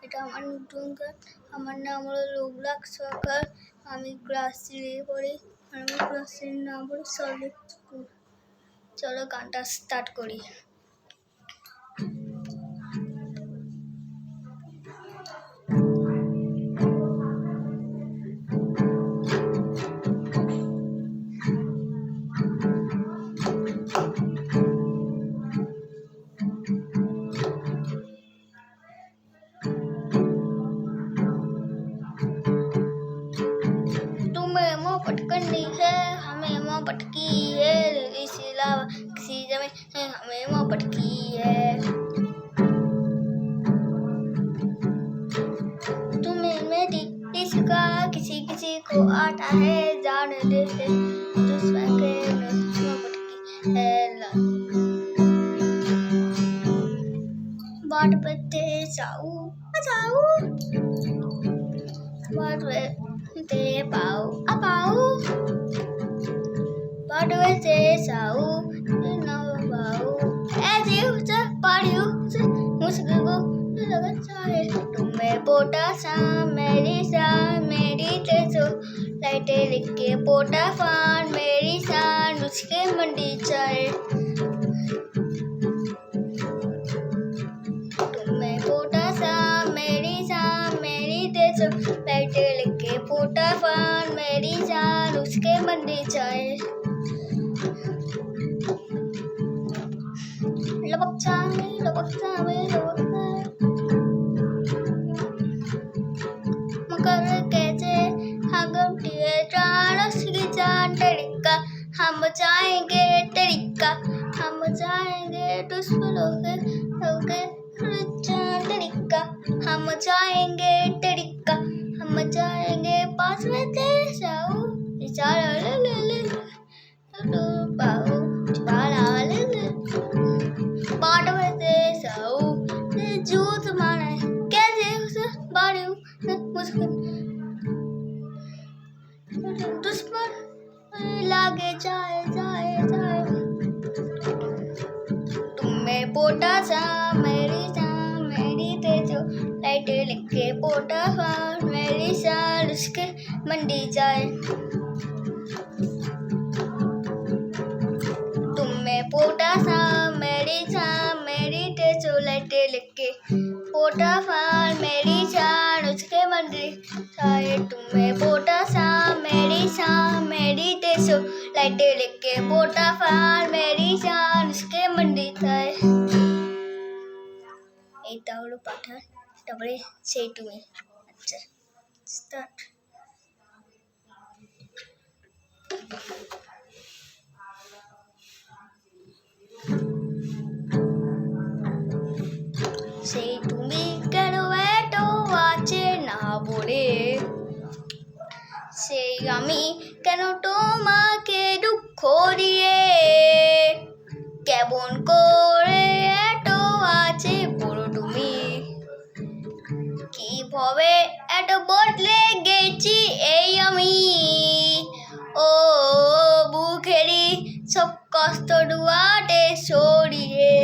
এটা আমার নতুন গান। আমার নাম হলো রোবলাক সরকার। আমি ক্লাস 3 পড়ি। আমি ক্লাস 3 নাম হলো সলিড স্কুল। চলো গানটা স্টার্ট করি। पटकनी है हमें माँ पटकी है इसी लावा किसी जमे हमें माँ पटकी है। तुम्हें मेरी इसका किसी किसी को आता है जान दे से दुश्मन के माँ पटकी है। बाट पत्ते जाऊ जाऊ बाट ते पाऊ अपाऊ बाट से जाऊ ना पाऊ ऐसे उसे पाड़ी उसे मुझको लगता है तुम्हें पोटा सा मेरी तेजो लाइटे लिख के पोटा फान मेरी सान उसके मंडी चाहे तुम्हें पोटा सा मेरी तेजो लाइटे लिख के पोटा फान मेरी जान उसके मंडी चाहे लपक चावे मकर कैसे हम ट्रांस की जान तरीका हम जाएंगे दुश्मनों के तरीका हम जाएंगे पास में तेरे जाओ इशारा ले पाओ इशारा ले बाट में तेरे जाओ जूत मारे कैसे उसे बारी मुझको दुश्मन लागे जाए तुम्हें पोटा सा मेरी तेजो लाइट लिखे पोटा फान मेरी साल उसके मंडी जाए तुम्हें पोटा सा मेरी तेजो लाइट लिखे पोटा फान मेरी जान उसके मंडी जाए तुम्हें पोटा सा मेरी तेजो लाइट लिखे पोटा फान मेरी जान उसके मंडी जाए। এটা হলো পাঠান, তারপরে সেই তুমি। আচ্ছা স্টার্ট। সেই তুমি কেন এত আছে না বলে সেই আমি কেন তোমাকে দুঃখ দিয়ে কেমন করে এত আছে বলো তুমি কিভাবে এত বদলে গেছি এই আমি ও বুকেরই সব কষ্ট দুয়ারে সরিয়ে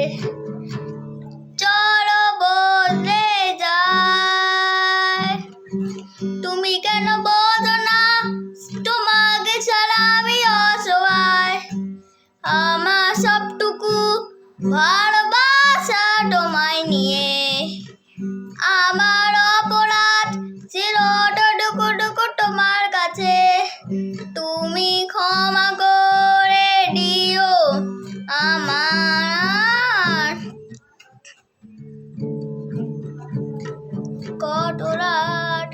চলো বদলে যায় তুমি কেন বোঝো না তোমাকে ছাড়া আমি অসহায় আমার সবটুকু ভালোবাসা তোমায় নিয়ে আমার অপরাধ ছিল টুকু তোমার কাছে তুমি ক্ষমা করে দিও আমার কত রাত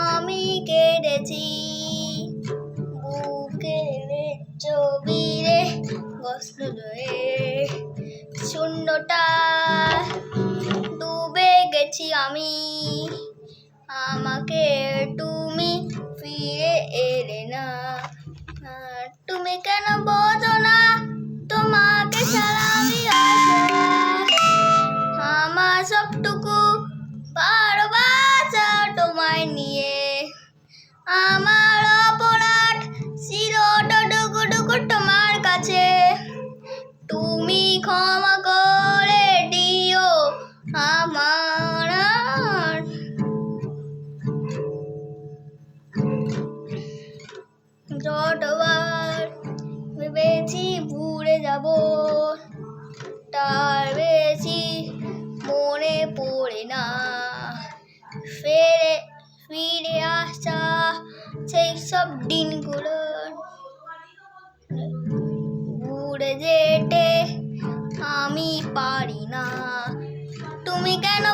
আমি কেঁদেছি বুকের ছবিরে গস্ত শূন্যতা ডুবে গেছি আমি আমাকে তুমি ফিরে এলে না তুমি কেন বোঝো না তোমাকে ছাড়া আমি আমার সবটুকু ভালোবাসা তোমায় নিয়ে আমার অপরাধ ছিল টুকু তোমার কাছে তুমি ক্ষমা করে দিও আমার যাব, তার বেশি মনে পড়ে না। ফিরে আসা সেই সব দিনগুলো ঘুরে যেতে আমি পারি না। তুমি কেন